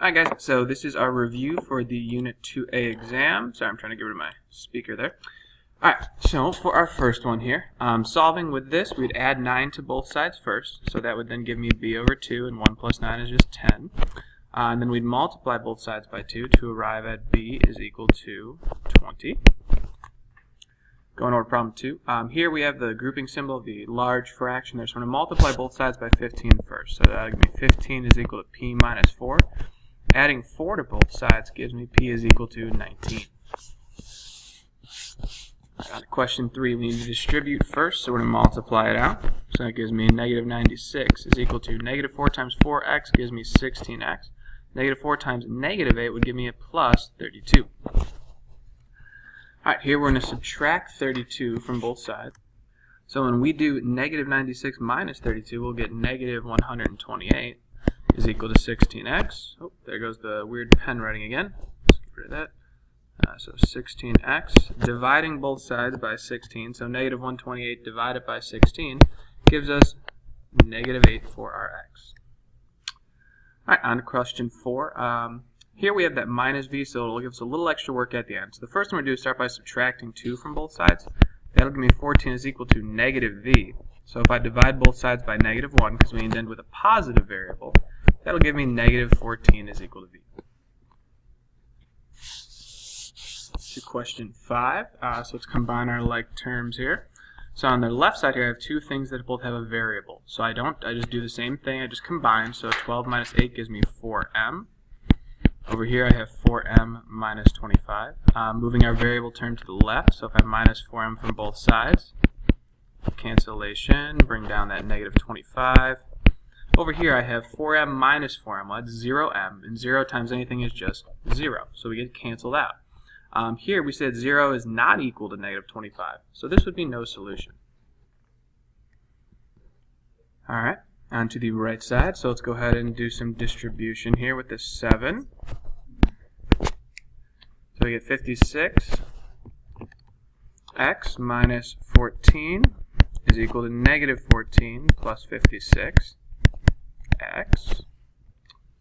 Alright guys, so this is our review for the Unit 2A exam. Sorry, I'm trying to get rid of my speaker there. Alright, so for our first one here, solving with this, we'd add 9 to both sides first. So that would then give me b over 2, and 1 plus 9 is just 10. And then we'd multiply both sides by 2 to arrive at b is equal to 20. Going over to problem 2. Here we have the grouping symbol of the large fraction there. So I'm going to multiply both sides by 15 first. So that'll give me 15 is equal to p minus 4. Adding 4 to both sides gives me p is equal to 19. Question 3, we need to distribute first, so we're going to multiply it out. So that gives me negative 96 is equal to negative 4 times 4x gives me 16x. Negative 4 times negative 8 would give me a plus 32. Alright, here we're going to subtract 32 from both sides. So when we do negative 96 minus 32, we'll get negative 128 is equal to 16x. Oh, there goes the weird pen writing again. Let's get rid of that. So 16x, dividing both sides by 16, so negative 128 divided by 16 gives us negative 8 for our x. Alright, on to question 4. Here we have that minus v, so it'll give us a little extra work at the end. So the first thing we're going to do is start by subtracting 2 from both sides. That'll give me 14 is equal to negative v. So if I divide both sides by negative 1, because we end with a positive variable, that'll give me negative 14 is equal to v. To question 5, so let's combine our like terms here. So on the left side here I have two things that both have a variable. So I just do the same thing, I just combine. So 12 minus 8 gives me 4m. Over here I have 4m minus 25. Moving our variable term to the left, so if I minus 4m from both sides, cancellation, bring down that negative 25. Over here I have 4m minus 4m, well, that's 0m, and 0 times anything is just 0, so we get canceled out. Here we said 0 is not equal to negative 25, so this would be no solution. Alright, on to the right side, so let's go ahead and do some distribution here with this 7. So we get 56 x minus 14 is equal to negative 14 plus 56 x.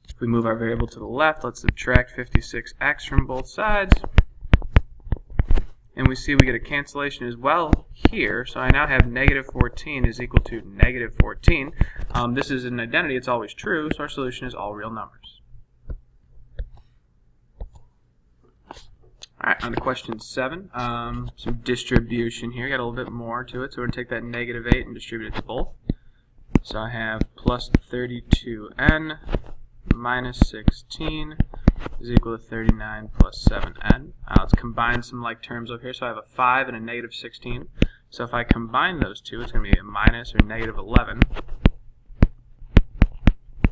If we move our variable to the left, let's subtract 56x from both sides. And we see we get a cancellation as well here. So I now have negative 14 is equal to negative 14. This is an identity, it's always true, so our solution is all real numbers. Alright, on to question 7. Some distribution here. Got a little bit more to it, so we're going to take that negative 8 and distribute it to both. So I have plus 32n minus 16 is equal to 39 plus 7n. Let's combine some like terms over here. So I have a 5 and a negative 16. So if I combine those two, it's going to be a minus or negative 11.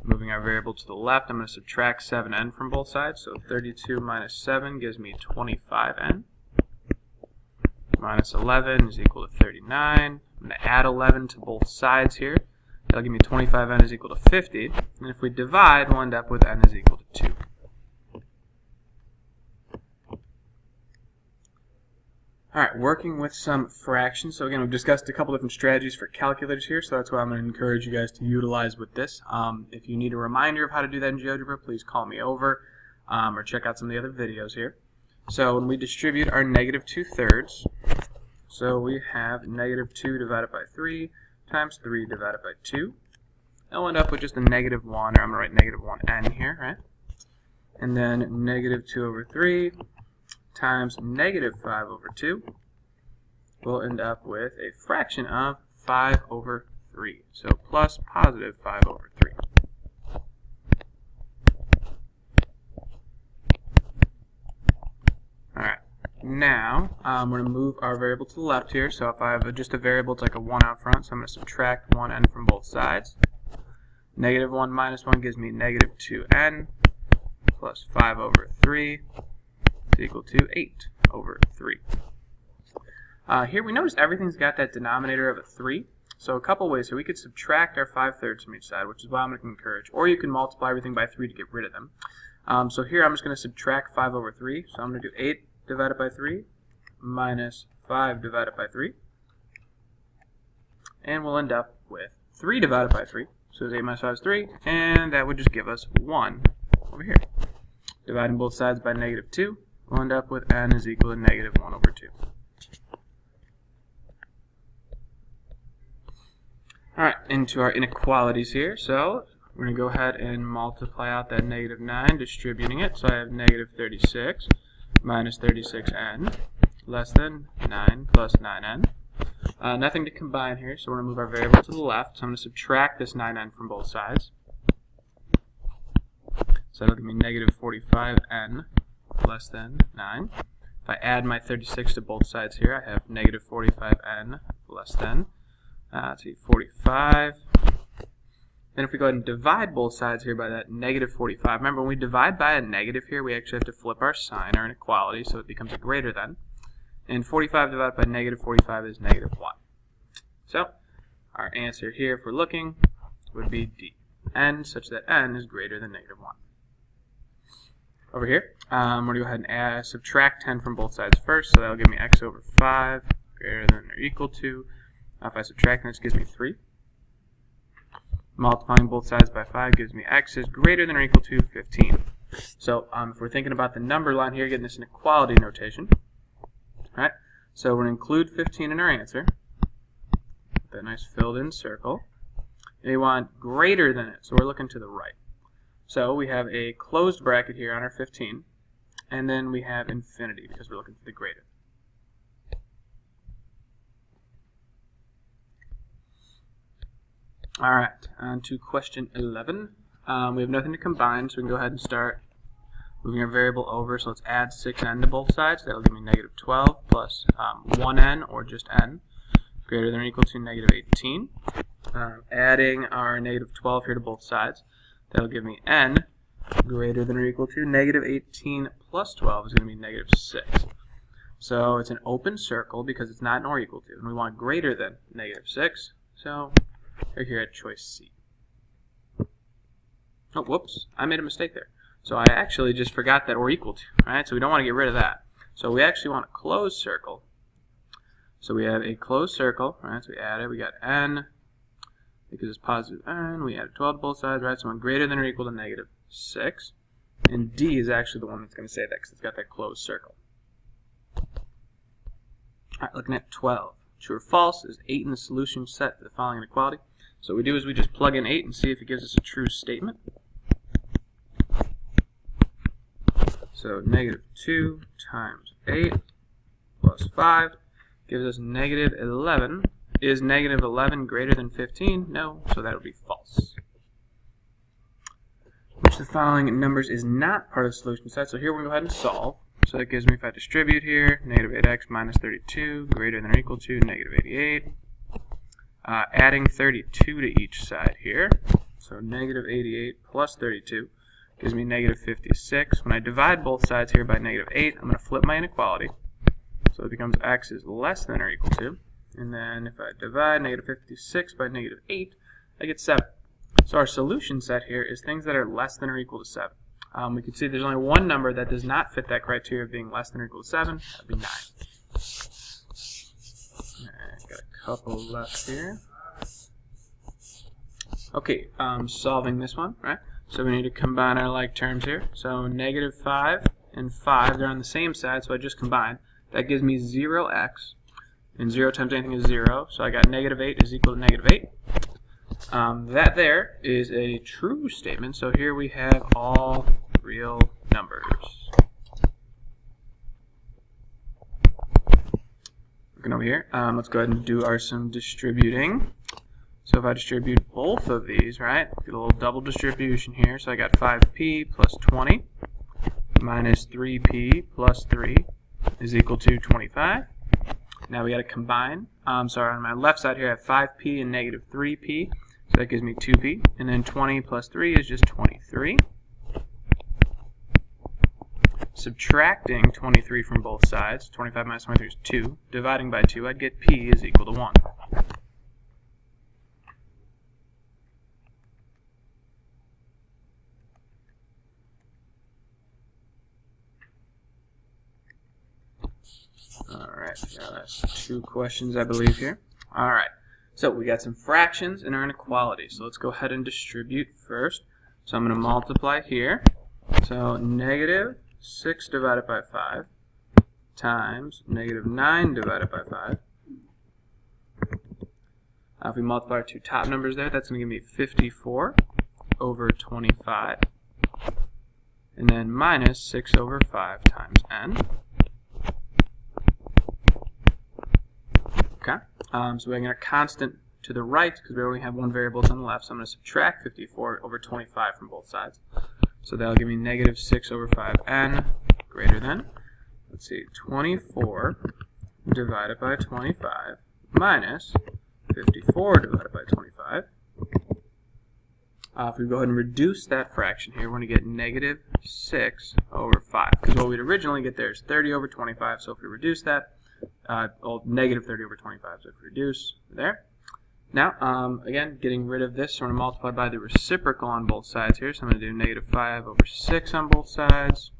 Moving our variable to the left, I'm going to subtract 7n from both sides. So 32 minus 7 gives me 25n. Minus 11 is equal to 39. I'm going to add 11 to both sides here. That'll give me 25n is equal to 50. And if we divide, we'll end up with n is equal to 2. Alright, working with some fractions. So again, we've discussed a couple different strategies for calculators here, so that's what I'm going to encourage you guys to utilize with this. If you need a reminder of how to do that in GeoGebra, please call me over or check out some of the other videos here. So when we distribute our negative 2/3, so we have negative 2 divided by 3 times 3 divided by 2. And we'll end up with just a negative 1, or I'm going to write negative 1n here, right? And then negative 2 over 3 times negative 5 over 2, we'll end up with a fraction of 5 over 3. So plus positive 5 over 3. Alright, now we're going to move our variable to the left here. So if I have just a variable, it's like a 1 out front, so I'm going to subtract 1n from both sides. Negative 1 minus 1 gives me negative 2n plus 5 over 3. Equal to 8 over 3. Here we notice everything's got that denominator of a 3. So a couple ways here. We could subtract our 5/3 from each side, which is what I'm going to encourage. Or you can multiply everything by 3 to get rid of them. So here I'm just going to subtract 5 over 3. So I'm going to do 8 divided by 3 minus 5 divided by 3. And we'll end up with 3 divided by 3. So 8 minus 5 is 3. And that would just give us 1 over here. Dividing both sides by negative 2, we'll end up with n is equal to negative 1 over 2. Alright, into our inequalities here. So we're going to go ahead and multiply out that negative 9, distributing it. So I have negative 36 minus 36n less than 9 plus 9n. Nothing to combine here, so we're going to move our variable to the left. So I'm going to subtract this 9n from both sides. So that'll give me negative 45n less than 9. If I add my 36 to both sides here, I have negative 45n less than 45. Then if we go ahead and divide both sides here by that negative 45, remember when we divide by a negative here, we actually have to flip our sign, our inequality, so it becomes a greater than. And 45 divided by negative 45 is negative 1. So our answer here, if we're looking, would be D, n such that n is greater than negative 1. Over here, we're going to go ahead and subtract 10 from both sides first, so that'll give me x over 5 greater than or equal to. If I subtract this, gives me 3. Multiplying both sides by 5 gives me x is greater than or equal to 15. So if we're thinking about the number line here, getting this inequality notation, right? So we're going to include 15 in our answer, with that nice filled in circle. And we want greater than it, so we're looking to the right. So we have a closed bracket here on our 15, and then we have infinity because we're looking for the greater. Alright, on to question 11. We have nothing to combine, so we can go ahead and start moving our variable over. So let's add 6n to both sides. That'll give me negative 12 plus 1n, or just n, greater than or equal to negative 18. Adding our negative 12 here to both sides. That'll give me n greater than or equal to negative 18 plus 12 is going to be negative 6. So it's an open circle because it's not an or equal to. And we want greater than negative 6. So we're here at choice C. Oh, whoops. I made a mistake there. So I actually just forgot that or equal to. Right? So we don't want to get rid of that. So we actually want a closed circle. So we have a closed circle. Right? So we add it. We got n. Because it's positive n, we added 12 to both sides, right? So one greater than or equal to negative 6. And D is actually the one that's going to say that because it's got that closed circle. Alright, looking at 12. True or false is 8 in the solution set for the following inequality. So what we do is we just plug in 8 and see if it gives us a true statement. So negative 2 times 8 plus 5 gives us negative 11. Is negative 11 greater than 15? No, so that would be false. Which of the following numbers is not part of the solution set? So here we're going to go ahead and solve. So that gives me, if I distribute here, negative 8x minus 32 greater than or equal to negative 88. Adding 32 to each side here. So negative 88 plus 32 gives me negative 56. When I divide both sides here by negative 8, I'm going to flip my inequality. So it becomes x is less than or equal to. And then if I divide negative 56 by negative 8, I get 7. So our solution set here is things that are less than or equal to 7. We can see there's only one number that does not fit that criteria of being less than or equal to 7. That would be 9. Right, got a couple left here. Okay, solving this one, right? So we need to combine our like terms here. So negative 5 and 5, they're on the same side, so I just combined. That gives me 0x. And 0 times anything is 0, so I got negative 8 is equal to negative 8. That there is a true statement, so here we have all real numbers. Looking over here, let's go ahead and do some distributing. So if I distribute both of these, right, get a little double distribution here. So I got 5p plus 20 minus 3p plus 3 is equal to 25. Now we got to combine. Sorry, on my left side here I have 5p and negative 3p. So that gives me 2p. And then 20 plus 3 is just 23. Subtracting 23 from both sides, 25 minus 23 is 2. Dividing by 2, I'd get p is equal to 1. Alright, that's 2 questions I believe here. Alright, so we got some fractions and our inequality. So let's go ahead and distribute first. So I'm going to multiply here. So negative 6 divided by 5 times negative 9 divided by 5. If we multiply our two top numbers there, that's going to give me 54 over 25. And then minus 6 over 5 times n. Okay, so we're going to constant to the right because we only have one variable on the left, so I'm going to subtract 54 over 25 from both sides. So that'll give me negative 6 over 5n greater than, let's see, 24 divided by 25 minus 54 divided by 25. If we go ahead and reduce that fraction here, we're going to get negative 6 over 5. Because what we'd originally get there is 30 over 25, so if we reduce that, negative 30 over 25, so if we reduce there. Now, again, getting rid of this, so we're going to multiply by the reciprocal on both sides here. So I'm going to do negative 5 over 6 on both sides.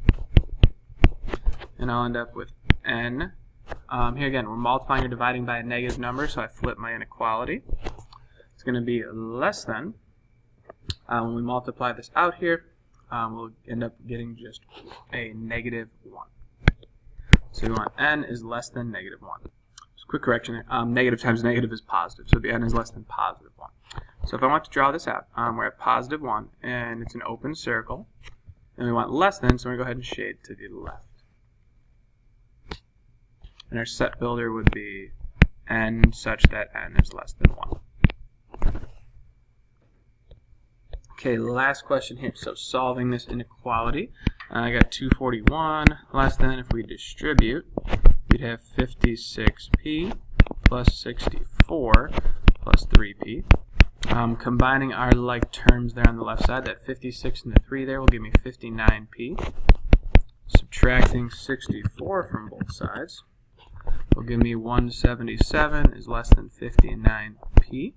And I'll end up with n. Here again, we're multiplying or dividing by a negative number, so I flip my inequality. It's going to be less than. When we multiply this out here, we'll end up getting just a negative 1. So we want n is less than negative 1. Quick correction there. Negative times negative is positive, so the n is less than positive 1. So if I want to draw this out, we're at positive 1, and it's an open circle. And we want less than, so we're going to go ahead and shade to the left. And our set builder would be n such that n is less than 1. Okay, last question here. So solving this inequality, I got 241 less than. If we distribute, we'd have 56p plus 64 plus 3p. Combining our like terms there on the left side, that 56 and the 3 there will give me 59p. Subtracting 64 from both sides will give me 177 is less than 59p.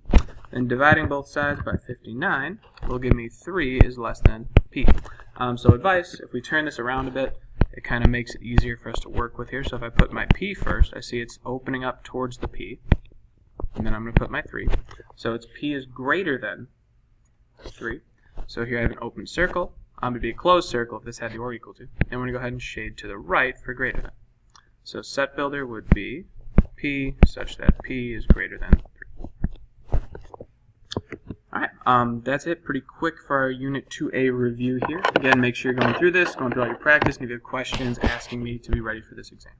And dividing both sides by 59 will give me 3 is less than p. So advice, if we turn this around a bit, it kind of makes it easier for us to work with here. So if I put my p first, I see it's opening up towards the p. And then I'm going to put my 3. So it's p is greater than 3. So here I have an open circle. It would be a closed circle if this had the or equal to. And we're going to go ahead and shade to the right for greater than. So set builder would be p such that p is greater than 3. Alright, that's it. Pretty quick for our Unit 2A review here. Again, make sure you're going through this, going through all your practice, and if you have questions, asking me to be ready for this exam.